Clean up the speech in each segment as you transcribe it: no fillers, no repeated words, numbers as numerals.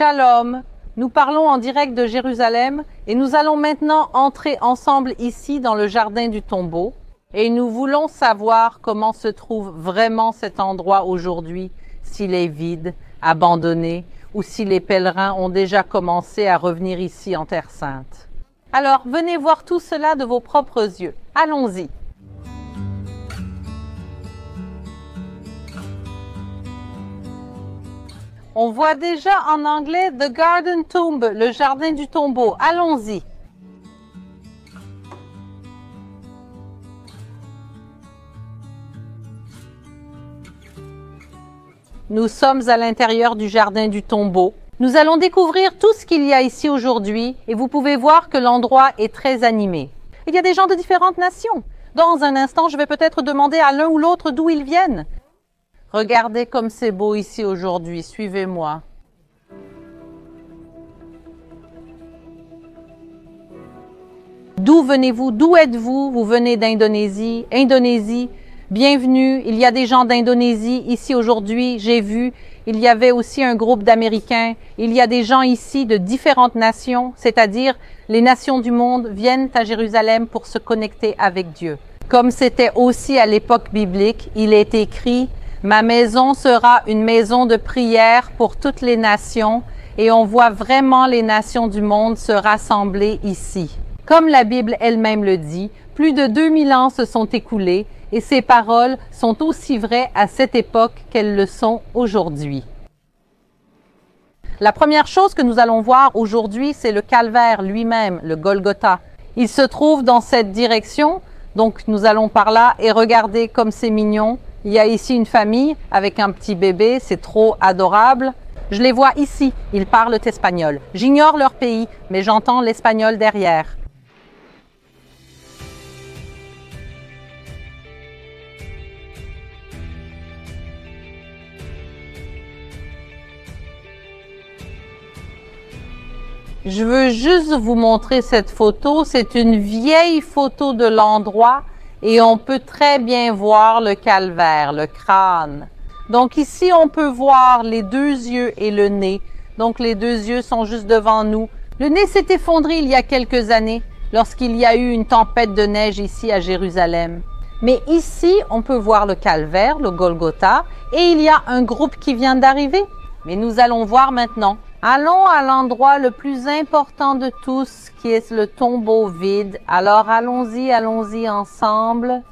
Shalom, nous parlons en direct de Jérusalem et nous allons maintenant entrer ensemble ici dans le jardin du tombeau et nous voulons savoir comment se trouve vraiment cet endroit aujourd'hui, s'il est vide, abandonné ou si les pèlerins ont déjà commencé à revenir ici en Terre Sainte. Alors venez voir tout cela de vos propres yeux. Allons-y. On voit déjà en anglais The Garden Tomb, le jardin du tombeau. Allons-y. Nous sommes à l'intérieur du jardin du tombeau. Nous allons découvrir tout ce qu'il y a ici aujourd'hui et vous pouvez voir que l'endroit est très animé. Il y a des gens de différentes nations. Dans un instant, je vais peut-être demander à l'un ou l'autre d'où ils viennent. Regardez comme c'est beau ici aujourd'hui. Suivez-moi. D'où venez-vous? D'où êtes-vous? Vous venez d'Indonésie. Indonésie, bienvenue. Il y a des gens d'Indonésie ici aujourd'hui. J'ai vu. Il y avait aussi un groupe d'Américains. Il y a des gens ici de différentes nations, c'est-à-dire les nations du monde viennent à Jérusalem pour se connecter avec Dieu. Comme c'était aussi à l'époque biblique, il est écrit « Ma maison sera une maison de prière pour toutes les nations » et on voit vraiment les nations du monde se rassembler ici. Comme la Bible elle-même le dit, plus de 2000 ans se sont écoulés et ces paroles sont aussi vraies à cette époque qu'elles le sont aujourd'hui. La première chose que nous allons voir aujourd'hui, c'est le calvaire lui-même, le Golgotha. Il se trouve dans cette direction, donc nous allons par là et regardez comme c'est mignon. Il y a ici une famille avec un petit bébé, c'est trop adorable. Je les vois ici, ils parlent espagnol. J'ignore leur pays, mais j'entends l'espagnol derrière. Je veux juste vous montrer cette photo. C'est une vieille photo de l'endroit et on peut très bien voir le calvaire, le crâne. Donc ici, on peut voir les deux yeux et le nez. Donc les deux yeux sont juste devant nous. Le nez s'est effondré il y a quelques années lorsqu'il y a eu une tempête de neige ici à Jérusalem. Mais ici, on peut voir le calvaire, le Golgotha, et il y a un groupe qui vient d'arriver. Mais nous allons voir maintenant. Allons à l'endroit le plus important de tous, qui est le tombeau vide. Alors allons-y ensemble.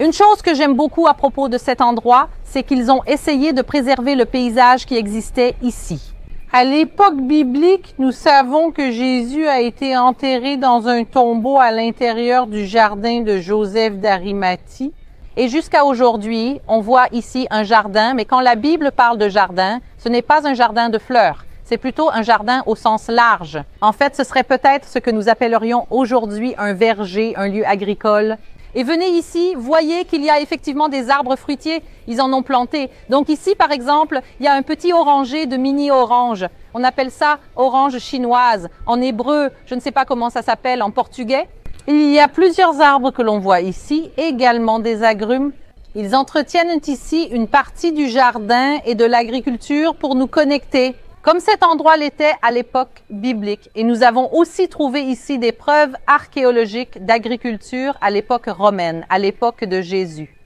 Une chose que j'aime beaucoup à propos de cet endroit, c'est qu'ils ont essayé de préserver le paysage qui existait ici. À l'époque biblique, nous savons que Jésus a été enterré dans un tombeau à l'intérieur du jardin de Joseph d'Arimathie. Et jusqu'à aujourd'hui, on voit ici un jardin, mais quand la Bible parle de jardin, ce n'est pas un jardin de fleurs, c'est plutôt un jardin au sens large. En fait, ce serait peut-être ce que nous appellerions aujourd'hui un verger, un lieu agricole. Et venez ici, voyez qu'il y a effectivement des arbres fruitiers, ils en ont planté. Donc ici, par exemple, il y a un petit oranger de mini-orange. On appelle ça orange chinoise. En hébreu, je ne sais pas comment ça s'appelle en portugais. Il y a plusieurs arbres que l'on voit ici, également des agrumes. Ils entretiennent ici une partie du jardin et de l'agriculture pour nous connecter. Comme cet endroit l'était à l'époque biblique. Et nous avons aussi trouvé ici des preuves archéologiques d'agriculture à l'époque romaine, à l'époque de Jésus.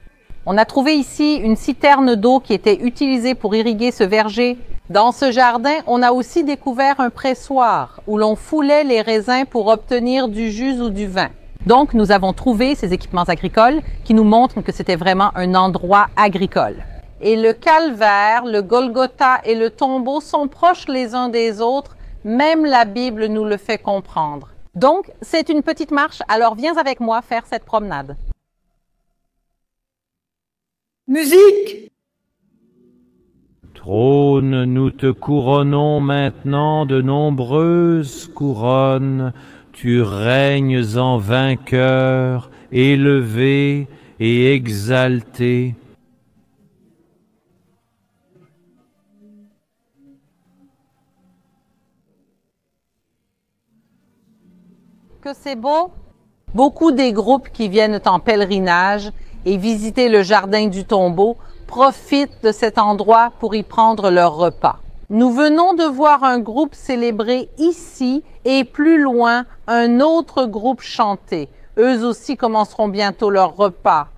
On a trouvé ici une citerne d'eau qui était utilisée pour irriguer ce verger. Dans ce jardin, on a aussi découvert un pressoir où l'on foulait les raisins pour obtenir du jus ou du vin. Donc, nous avons trouvé ces équipements agricoles qui nous montrent que c'était vraiment un endroit agricole. Et le calvaire, le Golgotha et le tombeau sont proches les uns des autres, même la Bible nous le fait comprendre. Donc, c'est une petite marche, alors viens avec moi faire cette promenade. Musique! Trône, nous te couronnons maintenant de nombreuses couronnes. Tu règnes en vainqueur, élevé et exalté. Que c'est beau! Beaucoup des groupes qui viennent en pèlerinage et visiter le jardin du tombeau profitent de cet endroit pour y prendre leur repas. Nous venons de voir un groupe célébrer ici et plus loin un autre groupe chanter. Eux aussi commenceront bientôt leur repas.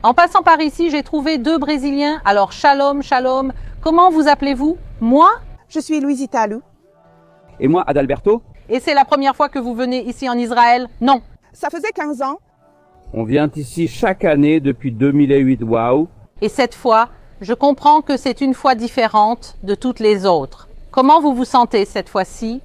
En passant par ici, j'ai trouvé 2 Brésiliens. Alors, shalom, shalom. Comment vous appelez-vous? Moi? Je suis Luisita Lou. Et moi, Adalberto. Et c'est la première fois que vous venez ici en Israël? Non. Ça faisait 15 ans. On vient ici chaque année depuis 2008. Waouh! Et cette fois, je comprends que c'est une fois différente de toutes les autres. Comment vous vous sentez cette fois-ci?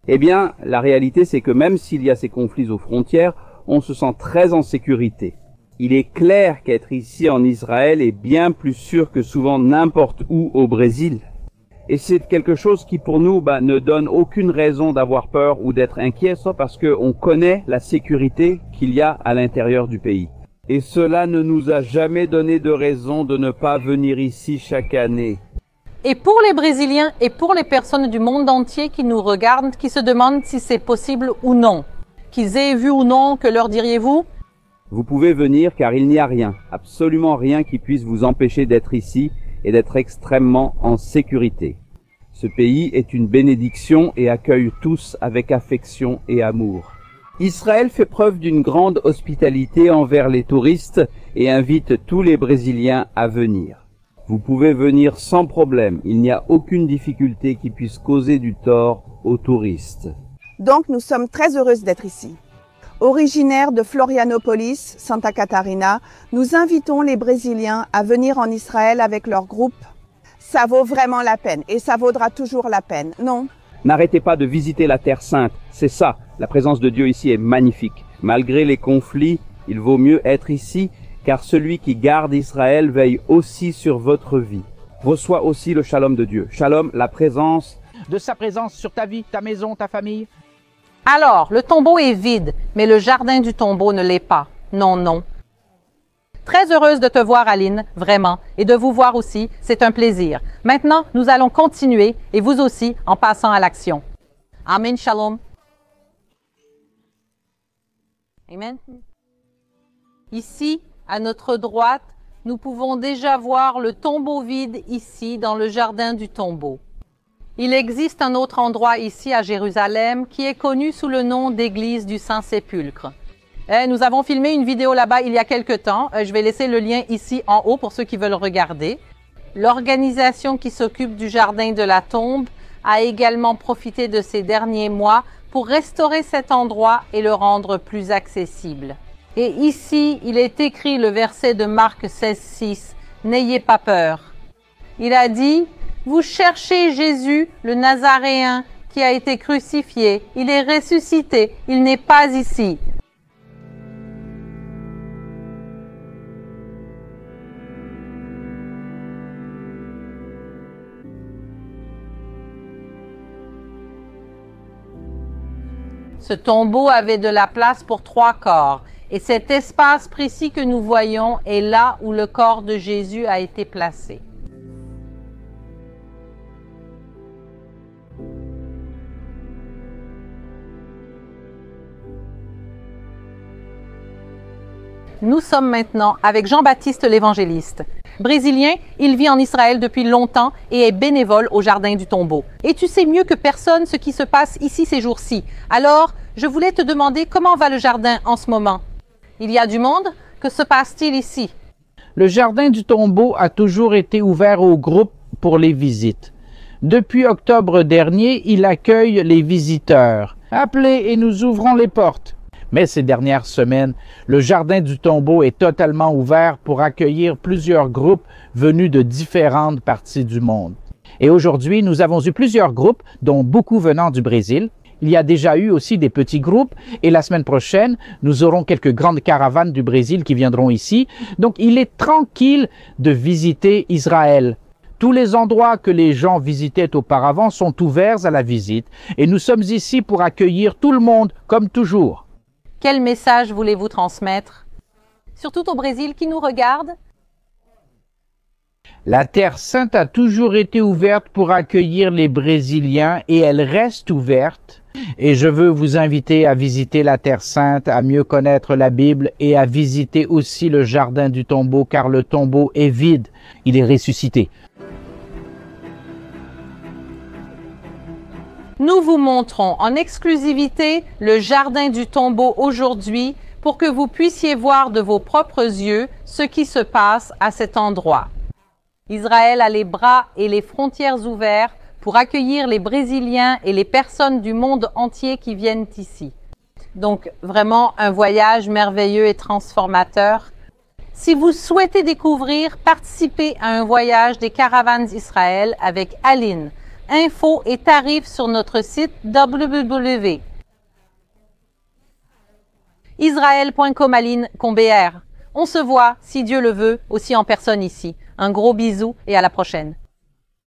Eh bien, la réalité, c'est que même s'il y a ces conflits aux frontières, on se sent très en sécurité. Il est clair qu'être ici en Israël est bien plus sûr que souvent n'importe où au Brésil. Et c'est quelque chose qui pour nous ne donne aucune raison d'avoir peur ou d'être inquiet, soit parce qu'on connaît la sécurité qu'il y a à l'intérieur du pays. Et cela ne nous a jamais donné de raison de ne pas venir ici chaque année. Et pour les Brésiliens et pour les personnes du monde entier qui nous regardent, qui se demandent si c'est possible ou non, qu'ils aient vu ou non, que leur diriez-vous? Vous pouvez venir car il n'y a rien, absolument rien qui puisse vous empêcher d'être ici et d'être extrêmement en sécurité. Ce pays est une bénédiction et accueille tous avec affection et amour. Israël fait preuve d'une grande hospitalité envers les touristes et invite tous les Brésiliens à venir. Vous pouvez venir sans problème, il n'y a aucune difficulté qui puisse causer du tort aux touristes. Donc nous sommes très heureuses d'être ici. Originaires de Florianopolis, Santa Catarina, nous invitons les Brésiliens à venir en Israël avec leur groupe. Ça vaut vraiment la peine et ça vaudra toujours la peine, non? N'arrêtez pas de visiter la Terre Sainte, c'est ça, la présence de Dieu ici est magnifique. Malgré les conflits, il vaut mieux être ici, car celui qui garde Israël veille aussi sur votre vie. Reçois aussi le shalom de Dieu. Shalom, la présence de sa présence sur ta vie, ta maison, ta famille. Alors, le tombeau est vide, mais le jardin du tombeau ne l'est pas. Non, non. Très heureuse de te voir, Aline, vraiment, et de vous voir aussi, c'est un plaisir. Maintenant, nous allons continuer, et vous aussi, en passant à l'action. Amen, shalom. Amen. Ici, à notre droite, nous pouvons déjà voir le tombeau vide ici, dans le jardin du tombeau. Il existe un autre endroit ici à Jérusalem qui est connu sous le nom d'église du Saint-Sépulcre. Nous avons filmé une vidéo là-bas il y a quelque temps. Je vais laisser le lien ici en haut pour ceux qui veulent regarder. L'organisation qui s'occupe du jardin de la tombe a également profité de ces derniers mois pour restaurer cet endroit et le rendre plus accessible. Et ici, il est écrit le verset de Marc 16,6 « N'ayez pas peur ». Il a dit « Vous cherchez Jésus, le Nazaréen, qui a été crucifié. Il est ressuscité. Il n'est pas ici. » Ce tombeau avait de la place pour 3 corps. Et cet espace précis que nous voyons est là où le corps de Jésus a été placé. Nous sommes maintenant avec Jean-Baptiste l'Évangéliste. Brésilien, il vit en Israël depuis longtemps et est bénévole au Jardin du Tombeau. Et tu sais mieux que personne ce qui se passe ici ces jours-ci. Alors, je voulais te demander comment va le jardin en ce moment. Il y a du monde? Que se passe-t-il ici? Le Jardin du Tombeau a toujours été ouvert aux groupes pour les visites. Depuis octobre dernier, il accueille les visiteurs. Appelez et nous ouvrons les portes. Mais ces dernières semaines, le Jardin du Tombeau est totalement ouvert pour accueillir plusieurs groupes venus de différentes parties du monde. Et aujourd'hui, nous avons eu plusieurs groupes, dont beaucoup venant du Brésil. Il y a déjà eu aussi des petits groupes et la semaine prochaine, nous aurons quelques grandes caravanes du Brésil qui viendront ici. Donc, il est tranquille de visiter Israël. Tous les endroits que les gens visitaient auparavant sont ouverts à la visite et nous sommes ici pour accueillir tout le monde comme toujours. Quel message voulez-vous transmettre? Surtout au Brésil qui nous regarde. La Terre Sainte a toujours été ouverte pour accueillir les Brésiliens et elle reste ouverte. Et je veux vous inviter à visiter la Terre Sainte, à mieux connaître la Bible et à visiter aussi le jardin du tombeau car le tombeau est vide. Il est ressuscité. Nous vous montrons en exclusivité le jardin du tombeau aujourd'hui pour que vous puissiez voir de vos propres yeux ce qui se passe à cet endroit. Israël a les bras et les frontières ouverts pour accueillir les Brésiliens et les personnes du monde entier qui viennent ici. Donc vraiment un voyage merveilleux et transformateur. Si vous souhaitez découvrir, participez à un voyage des caravanes Israël avec Aline. Infos et tarifs sur notre site www.israel.com/aline.br. On se voit, si Dieu le veut, aussi en personne ici. Un gros bisou et à la prochaine.